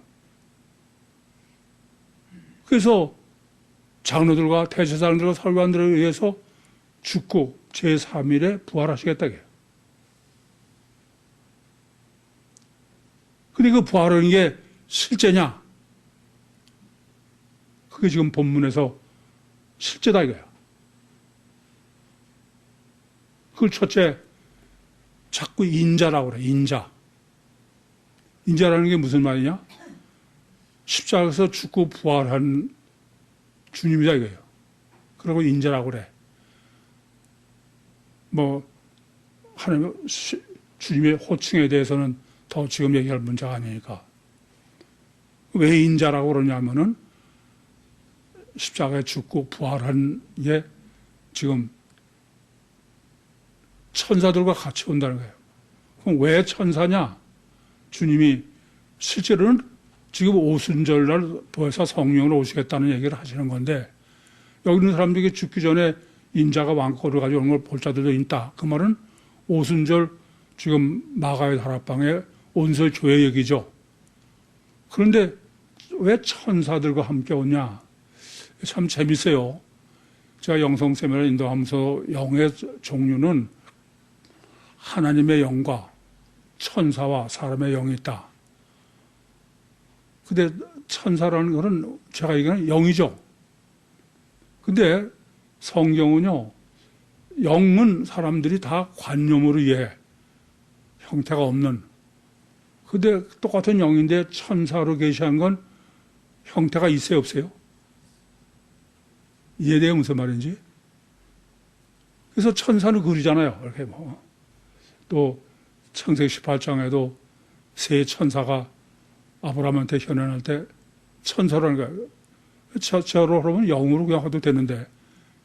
그래서 장로들과 대제사장들과 서기관들에 의해서 죽고 제3일에 부활하시겠다. 근데 그 부활하는 게 실제냐? 그게 지금 본문에서 실제다 이거야. 그걸 첫째 자꾸 인자라고 그래. 인자. 인자라는 게 무슨 말이냐? 십자가에서 죽고 부활한 주님이다 이거예요. 그리고 인자라고 그래. 하나님 주님의 호칭에 대해서는 더 지금 얘기할 문제가 아니니까. 왜 인자라고 그러냐면은 십자가에 죽고 부활한 게 지금 천사들과 같이 온다는 거예요. 그럼 왜 천사냐? 주님이 실제로는 지금 오순절날 보혜사 성령으로 오시겠다는 얘기를 하시는 건데 여기 있는 사람들이 죽기 전에 인자가 왕권을 가지고 오는 걸 볼 자들도 있다. 그 말은 오순절 지금 마가의 다락방에 온설 교회 얘기죠. 그런데 왜 천사들과 함께 오냐? 참 재밌어요. 제가 영성 세미나를 인도하면서 영의 종류는 하나님의 영과 천사와 사람의 영이 있다. 근데 천사라는 것은 제가 얘기하는 영이죠. 근데 성경은요, 영은 사람들이 다 관념으로 이해해. 형태가 없는. 근데 똑같은 영인데 천사로 계시한 건 형태가 있어요, 없어요? 이해돼요, 무슨 말인지? 그래서 천사는 그리잖아요. 이렇게 뭐. 또 창세기 18장에도 세 천사가 아브라함한테 현현할 때 천사라는 거예요. 저로 그러면 영으로 그냥 해도 되는데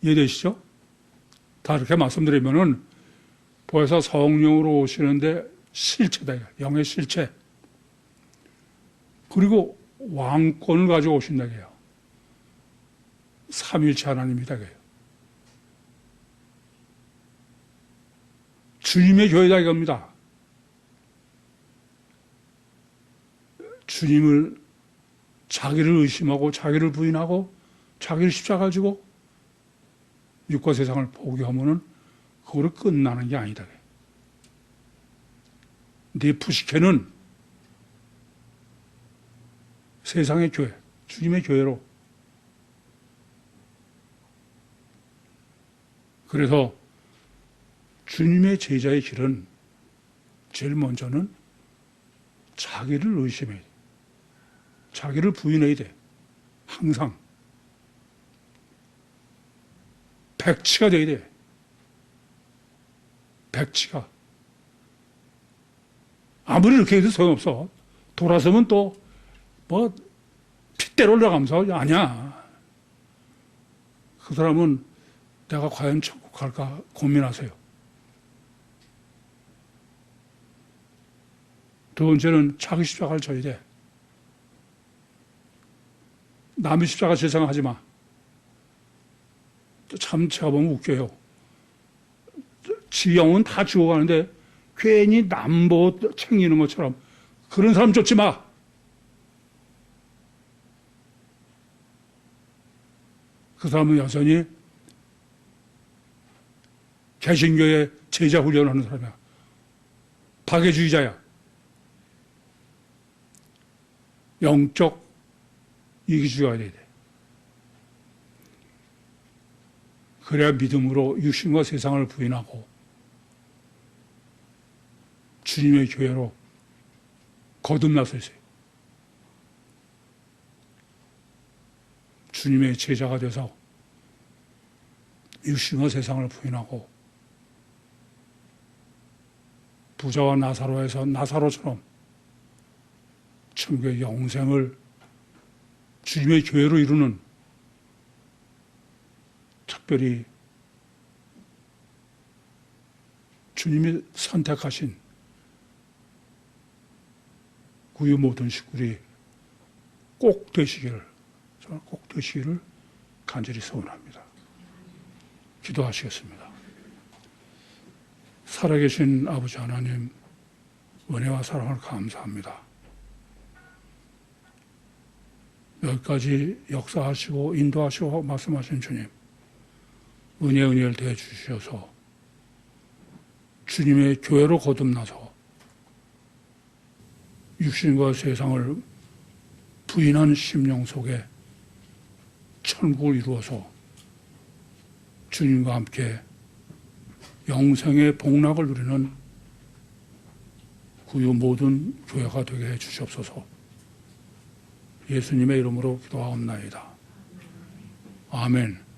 이해되시죠? 다 이렇게 말씀드리면은 보혜사 성령으로 오시는데 실체다. 영의 실체. 그리고 왕권을 가지고 오신다. 해요. 삼일체 하나님이다. 해요. 주님의 교회다 이겁니다. 주님을 자기를 의심하고 자기를 부인하고 자기를 십자가 가지고 육과 세상을 포기하면은 그거로 끝나는 게 아니다. 네 푸시케는 세상의 교회, 주님의 교회로. 그래서 주님의 제자의 길은 제일 먼저는 자기를 의심해야 돼. 자기를 부인해야 돼. 항상. 백치가 돼야 돼. 백치가. 아무리 이렇게 해도 소용없어. 돌아서면 또, 뭐, 핏대로 올라가면서, 아니야. 그 사람은 내가 과연 천국 갈까 고민하세요. 두 번째는 자기 십자가를 져야 돼. 남의 십자가 제상하지 마. 참 제가 보면 웃겨요. 지 영은 다 죽어가는데 괜히 남보 챙기는 것처럼 그런 사람 쫓지 마. 그 사람은 여전히 개신교의 제자 훈련하는 사람이야. 박애주의자야. 영적 이기주의가 돼야 돼. 그래야 믿음으로 육신과 세상을 부인하고 주님의 교회로 거듭날 수 있어요. 주님의 제자가 돼서 육신과 세상을 부인하고 부자와 나사로에서 나사로처럼 천국의 영생을 주님의 교회로 이루는 특별히 주님이 선택하신 구유 모든 식구들이 꼭 되시기를, 저는 꼭 되시기를 간절히 소원합니다. 기도하시겠습니다. 살아계신 아버지 하나님, 은혜와 사랑을 감사합니다. 여기까지 역사하시고 인도하시고 말씀하신 주님, 은혜를 대해 주셔서 주님의 교회로 거듭나서 육신과 세상을 부인한 심령 속에 천국을 이루어서 주님과 함께 영생의 복락을 누리는 구유 모든 교회가 되게 해 주시옵소서. 예수님의 이름으로 기도하옵나이다. 아멘.